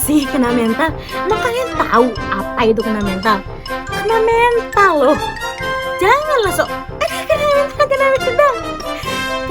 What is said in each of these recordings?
sih kena mental? Emang kalian tahu apa itu kena mental? Kena mental loh. Janganlah sok kena mental.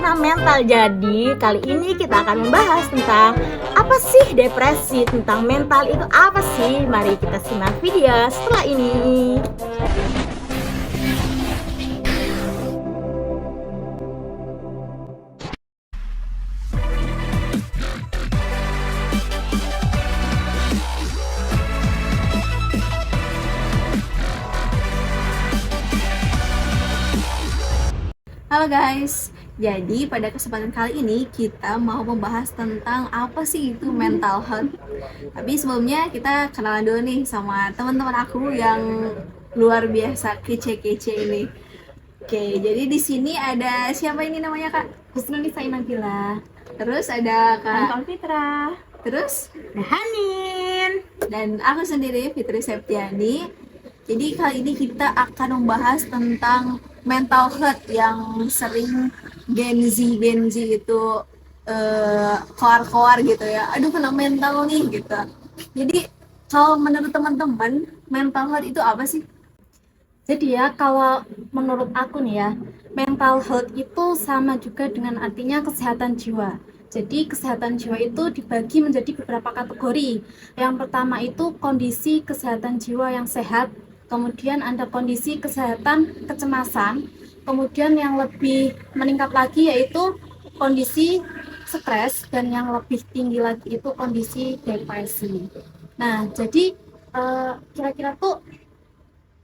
Kena mental. Jadi kali ini kita akan membahas tentang apa sih depresi, tentang mental itu apa sih. Mari kita simak video setelah ini. Halo guys, jadi pada kesempatan kali ini kita mau membahas tentang apa sih itu mental health. Tapi sebelumnya kita kenalan dulu nih sama teman-teman aku yang luar biasa kece-kece ini. Oke, jadi di sini ada siapa ini namanya Kak? Husnulisa Inagila, Terus ada Kak, Fitra, terus Hanin. dan aku sendiri Fitri Septiani. Jadi kali ini kita akan membahas tentang mental health yang sering Gen Z itu koar-koar gitu ya. Aduh kena mental nih gitu. Jadi kalau menurut teman-teman mental health itu apa sih? Jadi ya, kalau menurut aku nih ya, mental health itu sama juga dengan artinya kesehatan jiwa. Jadi kesehatan jiwa itu dibagi menjadi beberapa kategori. Yang pertama itu kondisi kesehatan jiwa yang sehat, kemudian ada kondisi kesehatan kecemasan, kemudian yang lebih meningkat lagi yaitu kondisi stres, dan yang lebih tinggi lagi itu kondisi depresi. Nah, jadi kira-kira tuh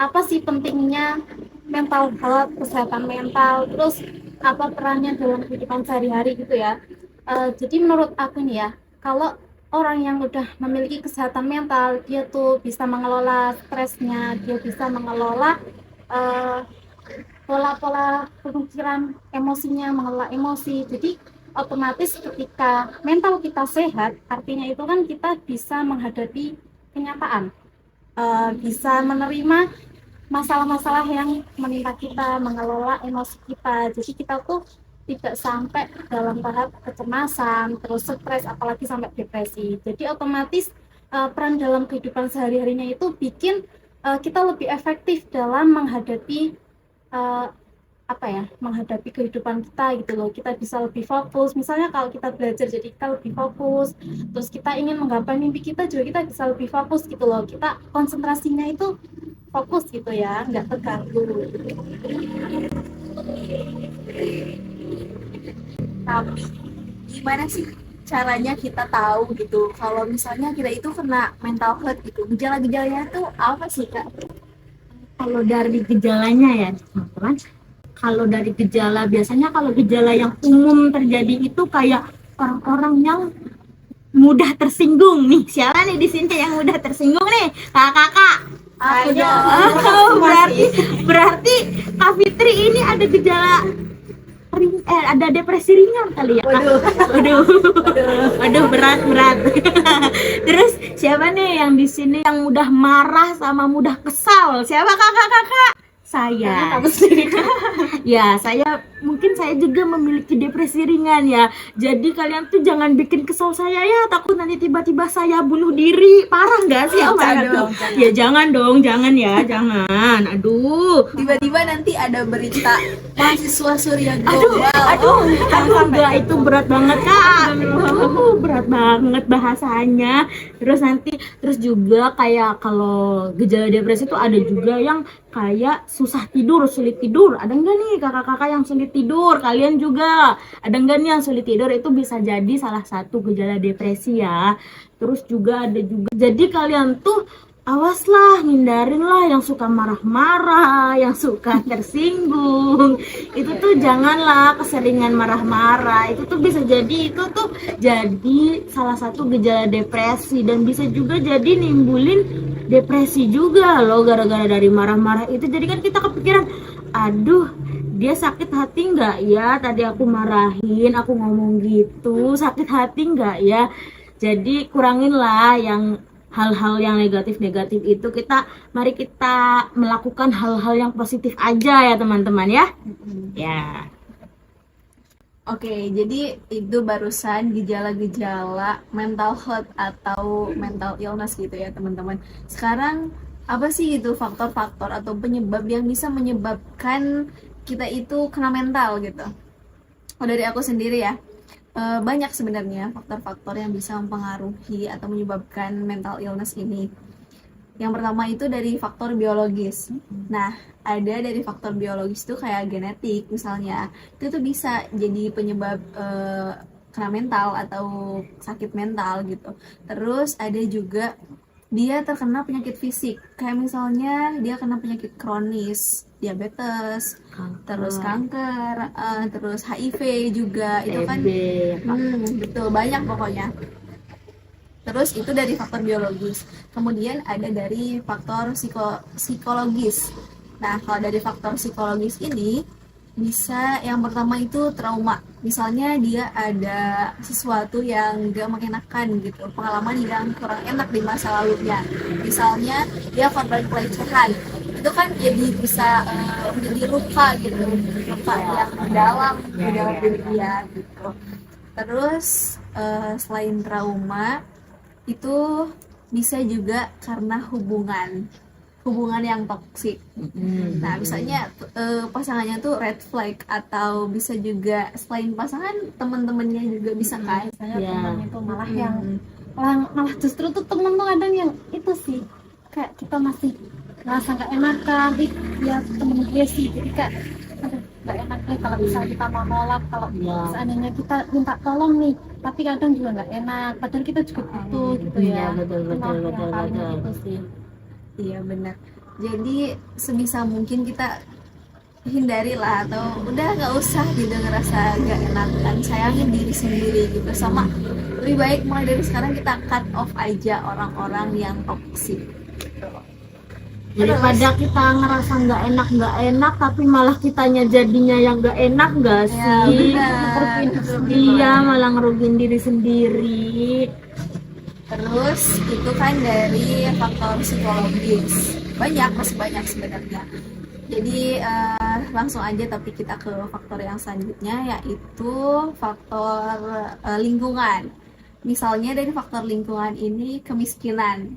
apa sih pentingnya mental health, kesehatan mental, terus apa perannya dalam kehidupan sehari-hari gitu ya. Jadi menurut aku nih ya, kalau orang yang udah memiliki kesehatan mental, dia tuh bisa mengelola stresnya, dia bisa mengelola eh, pola-pola pemikiran emosinya, mengelola emosi. Jadi otomatis ketika mental kita sehat, artinya itu kan kita bisa menghadapi kenyataan, bisa menerima masalah-masalah yang menimpa kita, mengelola emosi kita. Jadi kita tuh tidak sampai dalam tahap kecemasan, terus stres, apalagi sampai depresi. Jadi otomatis peran dalam kehidupan sehari-harinya itu bikin kita lebih efektif dalam menghadapi menghadapi kehidupan kita gitu loh. Kita bisa lebih fokus. Misalnya kalau kita belajar, jadi kita lebih fokus. Terus kita ingin menggapai mimpi kita juga, kita bisa lebih fokus gitu loh. Kita konsentrasinya itu fokus gitu ya, nggak terganggu. Tapi gimana sih caranya kita tahu gitu kalau misalnya kita itu kena mental health gitu? Gejala-gejalanya tuh apa sih Kak? Kalau dari gejalanya ya teman-teman, kalau dari gejala, biasanya kalau gejala yang umum terjadi itu kayak orang-orang yang mudah tersinggung nih. Siapa nih di sini yang mudah tersinggung nih? Kakak-kakak. Aku Ayo. dong. Oh, berarti Kak Fitri ini ada gejala ada depresi ringan kali ya. Waduh, berat. Terus siapa nih yang di sini yang mudah marah sama mudah kesal? Siapa kakak-kakak? Saya. Kamu sendiri. Ya, mungkin saya juga memiliki depresi ringan ya. Jadi kalian tuh jangan bikin kesel saya ya, takut nanti tiba-tiba saya bunuh diri. Parah nggak sih? Oh my God. Ya jangan dong, jangan ya, jangan. Aduh. Tiba-tiba nanti ada berita mahasiswa Surya Global. Aduh, enggak, itu berat banget Kak. Berat banget bahasanya. Terus juga kayak kalau gejala depresi itu ada juga yang kayak susah tidur, sulit tidur. Ada enggak nih kakak-kakak yang sulit tidur? Kalian juga ada enggak nih yang sulit tidur? Itu bisa jadi salah satu gejala depresi ya. Terus juga ada juga, jadi kalian tuh awaslah, hindarinlah yang suka marah-marah, yang suka tersinggung. Itu tuh janganlah keseringan marah-marah. Itu tuh bisa jadi salah satu gejala depresi, dan bisa juga jadi nimbulin depresi juga loh gara-gara dari marah-marah itu. Jadi kan kita kepikiran, aduh, dia sakit hati nggak ya, tadi aku marahin, aku ngomong gitu, sakit hati nggak ya. Jadi kuranginlah yang hal-hal yang negatif-negatif itu. Mari kita melakukan hal-hal yang positif aja ya teman-teman ya. Ya. Oke, jadi itu barusan gejala-gejala mental health atau mental illness gitu ya teman-teman. Sekarang apa sih itu faktor-faktor atau penyebab yang bisa menyebabkan kita itu kena mental gitu? Kalau dari aku sendiri ya, banyak sebenarnya faktor-faktor yang bisa mempengaruhi atau menyebabkan mental illness ini. Yang pertama itu dari faktor biologis. Nah, ada dari faktor biologis itu kayak genetik misalnya. Itu tuh bisa jadi penyebab kena mental atau sakit mental gitu. Terus ada juga dia terkena penyakit fisik. Kayak misalnya dia kena penyakit kronis, diabetes, terus kanker, terus HIV juga. Itu kan betul banyak pokoknya. Terus itu dari faktor biologis. Kemudian ada dari faktor psikologis. Nah, kalau dari faktor psikologis ini bisa yang pertama itu trauma. Misalnya dia ada sesuatu yang gak mengenakan gitu, pengalaman yang kurang enak di masa lalunya. Misalnya dia korban pelecehan. Itu kan jadi bisa menjadi luka gitu, luka yang dalam di dalam diri dia gitu. Terus selain trauma itu bisa juga karena hubungan yang toksik. Nah, misalnya pasangannya tuh red flag, atau bisa juga selain pasangan teman-temannya juga bisa kan. Misalnya teman itu malah yang malah justru tuh temen tuh kadang yang itu sih kayak kita masih ngerasa nggak enakan, ya temen gue sih, jadi kayak aduh nggak enak nih kalau misalnya kita mau nolak, kalau seandainya kita minta tolong nih, tapi kadang juga nggak enak padahal kita juga butuh gitu ya. betul Gitu sih. Iya benar. Jadi sebisa mungkin kita hindari lah, atau udah nggak usah gitu ngerasa nggak enakan, sayangin diri sendiri gitu. Sama lebih baik mulai dari sekarang kita cut off aja orang-orang yang toksik. Daripada kita ngerasa nggak enak tapi malah kitanya jadinya yang nggak enak nggak Ya, sih? benar. Iya, malah ngerugiin diri sendiri. Terus itu kan dari faktor psikologis, masih banyak sebenarnya. Jadi langsung aja tapi kita ke faktor yang selanjutnya, yaitu faktor lingkungan. Misalnya dari faktor lingkungan ini kemiskinan.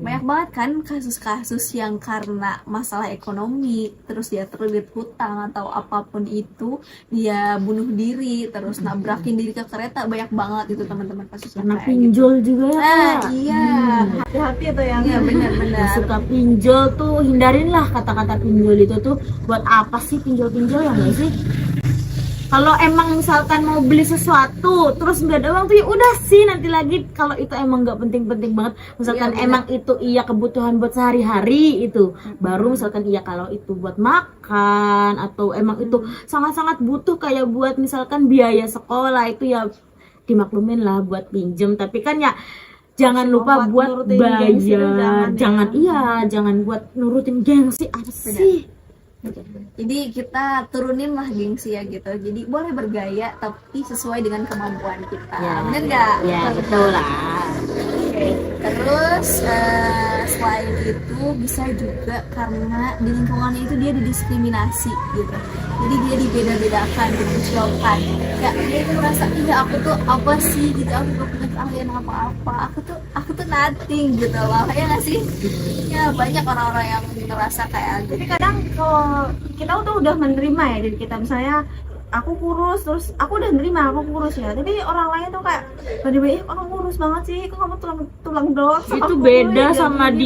Banyak banget kan kasus-kasus yang karena masalah ekonomi, terus dia terlilit hutang atau apapun itu, dia bunuh diri, terus nabrakin diri ke kereta. Banyak banget itu teman-teman kasusnya Karena kayak pinjol juga ya, Nah, Kak. iya. Hati-hati tuh yang Iya benar-benar. Suka pinjol tuh, hindarinlah kata-kata pinjol itu tuh. Buat apa sih pinjol-pinjol, ya nggak sih? Kalau emang misalkan mau beli sesuatu terus nggak ada uang tuh ya udah sih, nanti lagi. Kalau itu emang nggak penting-penting banget, misalkan Iya, emang itu iya kebutuhan buat sehari-hari, itu baru misalkan iya. Kalau itu buat makan atau emang itu sangat-sangat butuh kayak buat misalkan biaya sekolah, itu ya dimaklumin lah buat pinjem. Tapi kan ya jangan lupa buat nurutin gengsi tuh bayar, jangan ya. jangan buat nurutin gengsi. Apa sih? Jadi kita turunin lah gengsi ya gitu. Jadi boleh bergaya tapi sesuai dengan kemampuan kita. Bener nggak? Ya betul lah. Oke. Terus selain itu bisa juga karena di lingkungannya itu dia didiskriminasi gitu. Jadi dia dibeda-bedakan, dikucilkan. Kayak dia itu merasa, iya aku tuh apa sih gitu, aku gak punya keahlian apa-apa, aku tuh nothing gitu loh. Ya nggak sih? Ya banyak orang-orang yang ngerasa kayak gitu. Tapi kadang kalau kita tuh udah menerima ya diri kita, misalnya aku kurus, terus aku udah nerima aku kurus ya, tapi orang lain tuh kayak tiba-tiba kamu kurus banget sih, kok kamu tulang doang sama Itu aku, beda ya, sama gitu.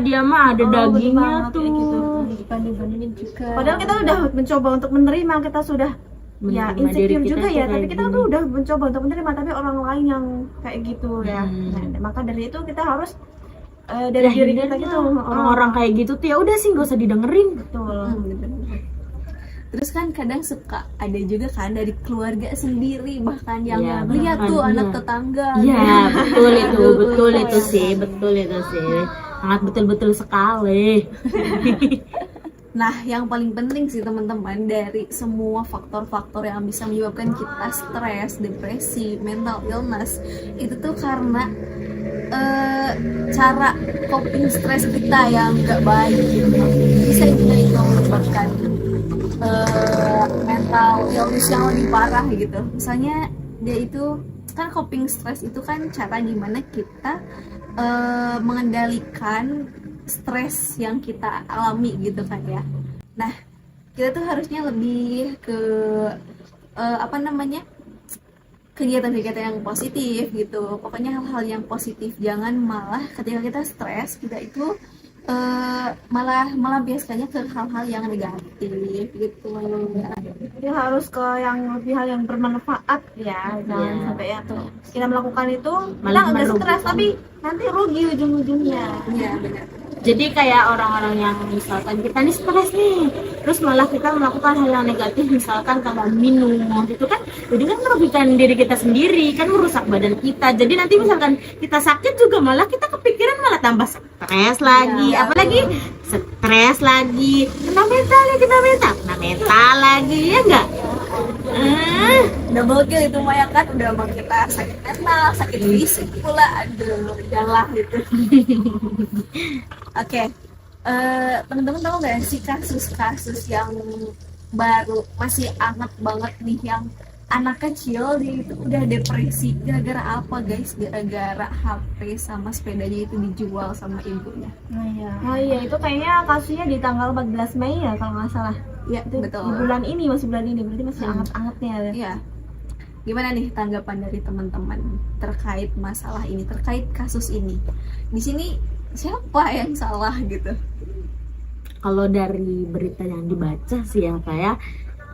dia mah ada Oh, dagingnya betul banget, tuh. kayak gitu. Dibanding-bandingin juga. Padahal kita udah mencoba untuk menerima, kita sudah ya Menerima diri insecure kita juga tuh ya, kayak tapi kita gini. tuh udah mencoba untuk menerima, tapi orang lain yang kayak gitu ya. Nah, maka dari itu kita harus dari Ya, diri kita hindarin gitu, lah. Orang-orang kayak gitu tuh ya udah sih nggak usah didengerin. betul. Terus kan kadang suka ada juga kan dari keluarga sendiri, bahkan yang Iya, lihat bahkan, tuh iya. anak tetangga. Iya betul itu, Aduh, betul iya. itu sih, betul itu sih. Sangat betul-betul sekali. Nah, yang paling penting sih teman-teman, dari semua faktor-faktor yang bisa menyebabkan kita stres, depresi, mental illness, itu tuh karena cara coping stres kita yang gak baik gitu. Bisa juga itu menyebabkan mental mental illness yang lebih parah gitu. Misalnya dia itu kan coping stress itu kan cara gimana kita mengendalikan stres yang kita alami gitu kan ya. Nah, kita tuh harusnya lebih ke apa namanya, kegiatan-kegiatan yang positif gitu. Pokoknya hal-hal yang positif, jangan malah ketika kita stres kita itu malah melampiaskannya ke hal-hal yang negatif gitu. Jadi harus ke yang lebih hal yang bermanfaat ya, jangan Iya. sampai ya tuh kita melakukan itu kita Malah nggak stres merugikan. tapi nanti rugi ujung-ujungnya. Iya benar. Jadi kayak orang-orang yang misalkan kita nih stres nih, terus malah kita melakukan hal yang negatif, misalkan kayak minum, itu kan jadi kan merugikan diri kita sendiri, kan merusak badan kita. Jadi nanti misalkan kita sakit juga malah kita kepikiran malah tambah stres lagi, apalagi stres lagi, kena mental lagi, ya enggak? Double kill itu mah ya kan, udah mau kita sakit mental, sakit fisik pula, aduh janganlah gitu. Oke, teman-teman tahu nggak sih kasus-kasus yang baru masih hangat banget nih, yang anak kecil dia itu udah depresi gara-gara apa guys? Gara-gara HP sama sepedanya itu dijual sama ibunya. Nah ya. Oh iya, itu kayaknya kasusnya di tanggal 14 Mei ya kalau nggak salah. Iya Itu betul. di bulan ini, masih bulan ini, berarti masih anget-angetnya ya. Iya. Gimana nih tanggapan dari teman-teman terkait masalah ini, terkait kasus ini? Di sini siapa yang salah gitu? Kalau dari berita yang dibaca sih ya kayak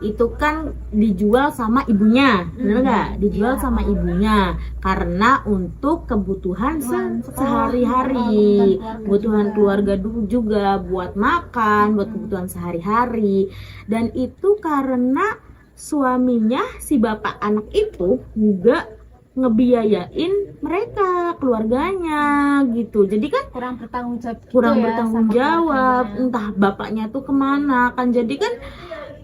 itu kan dijual sama ibunya, bener nggak? Dijual sama ibunya karena untuk kebutuhan sehari-hari, kebutuhan keluarga dulu juga, buat makan, buat kebutuhan sehari-hari. Dan itu karena suaminya si bapak anak itu juga ngebiayain mereka, keluarganya gitu. Jadi kan Kurang bertanggung jawab gitu kurang ya bertanggung sama jawab, keluarganya. entah bapaknya tuh kemana kan. Jadi kan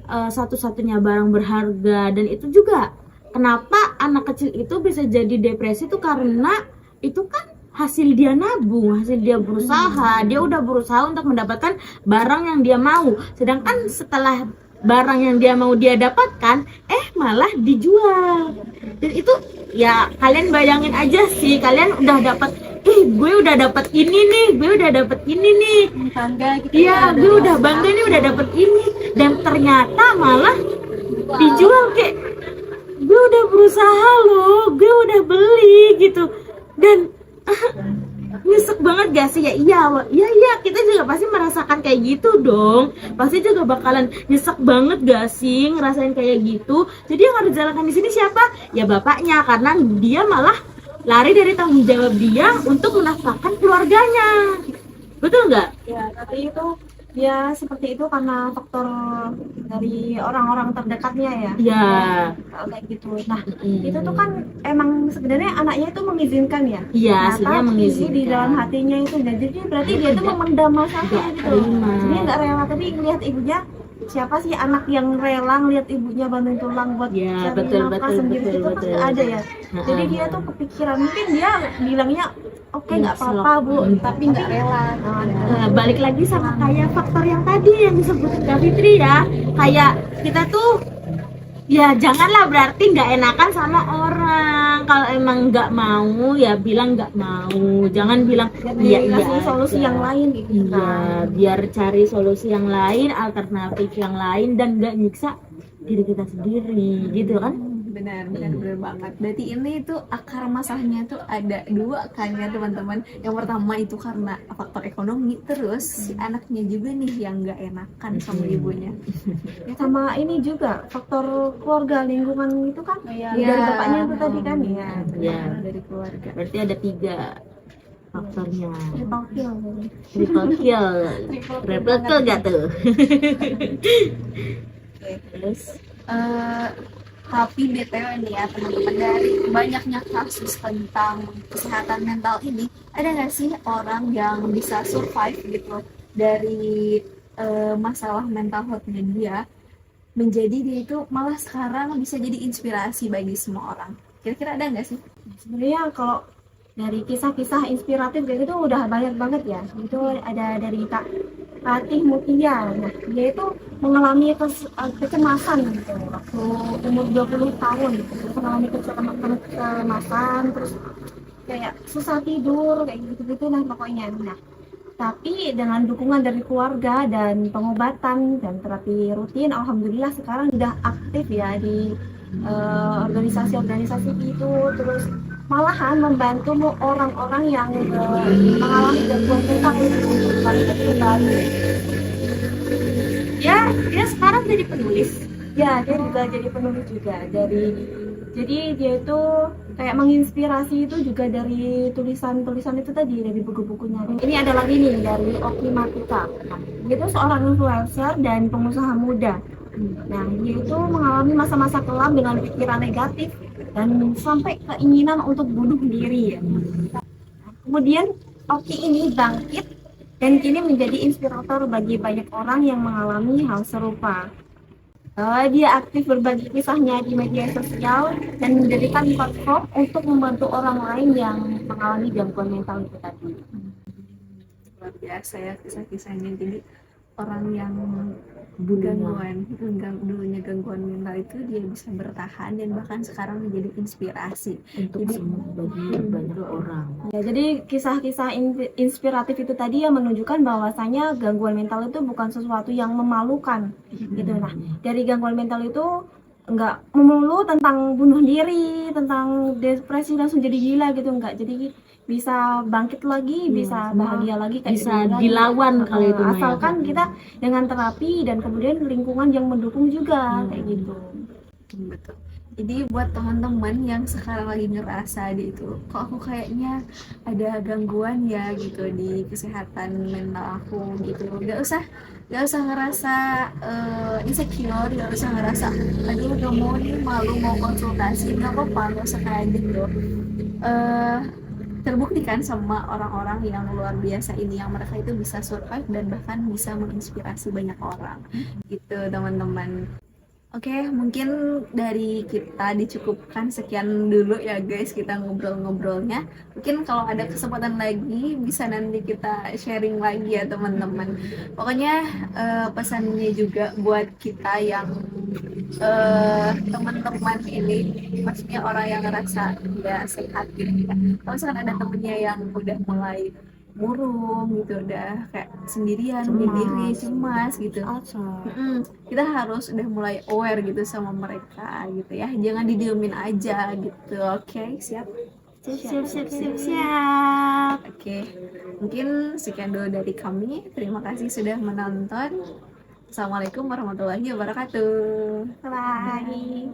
satu-satunya barang berharga. Dan itu juga kenapa anak kecil itu bisa jadi depresi tuh karena itu kan hasil dia nabung, hasil dia berusaha, dia udah berusaha untuk mendapatkan barang yang dia mau, sedangkan setelah barang yang dia mau dia dapatkan malah dijual. Dan itu ya kalian bayangin aja sih, kalian udah dapat gue udah dapat ini nih, gue udah dapat ini nih, Bangga gitu iya gue udah bangga nih udah dapet ini, dan ternyata malah dijual. Kayak gue udah berusaha loh, gue udah beli gitu. Dan nyesek banget gak sih? Ya iya kita juga pasti merasakan kayak gitu dong, pasti juga bakalan nyesek banget gak sih ngerasain kayak gitu. Jadi yang harus disalahkan di sini siapa? Ya bapaknya, karena dia malah lari dari tanggung jawab dia untuk menafkahkan keluarganya. Betul nggak? Ya, tapi itu ya seperti itu karena faktor dari orang-orang terdekatnya ya. Iya. Kalau kayak gitu. Nah, itu tuh kan emang sebenarnya anaknya itu mengizinkan ya. Iya, Nah, aslinya tapi mengizinkan. di dalam hatinya itu, dan jadi berarti dia tuh memendam masalahnya Nggak gitu. terima. Jadi nggak rela, tapi ngelihat ibunya, siapa sih anak yang rela ngelihat ibunya bantuin tulang buat Ya, cari betul, nafkah betul, sendiri, betul, itu kan betul. nggak ada ya. Jadi dia tuh kepikiran, mungkin dia bilangnya oke nggak apa-apa bu, tapi nggak rela. Balik lagi sama kayak faktor yang tadi yang disebutin Kak Fitri ya, kayak kita tuh ya janganlah berarti nggak enakan sama orang. Kalau emang nggak mau ya bilang nggak mau, jangan bilang iya dikasih solusi aja. yang lain gitu Iya, kan. biar cari solusi yang lain, alternatif yang lain, dan nggak nyiksa diri kita sendiri gitu kan. Benar banget. Berarti ini tuh akar masalahnya tuh ada dua kan ya teman-teman. Yang pertama itu karena faktor ekonomi, terus si anaknya juga nih yang nggak enakan sama ibunya. Sama ini juga faktor keluarga, lingkungan itu kan Iya. dari bapaknya itu tadi kan ya. Iya. Dari keluarga. Berarti ada 3 faktornya. Triple kill. Triple kill. Triple kill gak tuh? Oke, terus tapi BTW nih ya teman-teman, dari banyaknya kasus tentang kesehatan mental ini, ada nggak sih orang yang bisa survive gitu dari masalah mental health-nya dia, menjadi dia itu malah sekarang bisa jadi inspirasi bagi semua orang? Kira-kira ada nggak sih? Sebenarnya kalau dari kisah-kisah inspiratif kayak gitu udah banyak banget ya. Itu ada dari Kak Fatih Mutia. Nah, dia itu mengalami kecemasan gitu waktu umur 20 tahun gitu. Mengalami kecemasan, terus kayak susah tidur kayak gitu-gitu lah pokoknya. Nah, tapi dengan dukungan dari keluarga dan pengobatan dan terapi rutin, alhamdulillah sekarang udah aktif ya di organisasi-organisasi itu, terus malahan membantu orang-orang yang mengalami gangguan mental untuk balik kembali. Ya, dia sekarang jadi penulis. Ya, dia juga jadi penulis juga jadi dia itu kayak menginspirasi itu juga dari tulisan-tulisan itu tadi, dari buku-bukunya. Ini ada lagi nih dari Oki Matika. Nah, dia itu seorang influencer dan pengusaha muda. Nah, dia itu mengalami masa-masa kelam dengan pikiran negatif dan sampai keinginan untuk bunuh diri ya. Kemudian Oki ini bangkit dan kini menjadi inspirator bagi banyak orang yang mengalami hal serupa. Dia aktif berbagi kisahnya di media sosial dan menjadikan platform untuk membantu orang lain yang mengalami gangguan mental itu tadi. Luar biasa ya kisah-kisahnya. Jadi orang yang Dulunya. dulunya gangguan mental itu dia bisa bertahan dan bahkan sekarang menjadi inspirasi Untuk Jadi- semua bagi banyak orang. Ya, jadi kisah-kisah inspiratif itu tadi yang menunjukkan bahwasanya gangguan mental itu bukan sesuatu yang memalukan gitu. Nah, dari gangguan mental itu enggak melulu tentang bunuh diri, tentang depresi langsung jadi gila gitu, enggak. Jadi bisa bangkit lagi, bisa semua bahagia lagi kayak bisa dulu lagi. dilawan kalau itu mah ya. Asalkan kita dengan terapi dan kemudian lingkungan yang mendukung juga kayak gitu. betul. Jadi buat teman-teman yang sekarang lagi ngerasa di itu, kok aku kayaknya ada gangguan ya gitu di kesehatan mental aku gitu, gak usah ngerasa insecure, gak usah ngerasa aduh gak mau nih, malu mau konsultasi, gak apa-apa, gak usah kayak gitu. Terbukti kan sama orang-orang yang luar biasa ini, yang mereka itu bisa survive dan bahkan bisa menginspirasi banyak orang gitu teman-teman. Oke, mungkin dari kita dicukupkan sekian dulu ya guys, kita ngobrol-ngobrolnya. Mungkin kalau ada kesempatan lagi bisa nanti kita sharing lagi ya teman-teman. Pokoknya pesannya juga buat kita yang teman-teman ini, maksudnya orang yang ngerasa tidak sehat gitu ya. Kalau misalkan ada temennya yang udah mulai murung gitu, udah kayak sendirian, sendiri, cemas gitu. Kita harus udah mulai aware gitu sama mereka gitu ya, jangan didiemin aja gitu. Oke, siap. Siap. Oke, mungkin sekian dulu dari kami. Terima kasih sudah menonton. Assalamualaikum warahmatullahi wabarakatuh. Bye.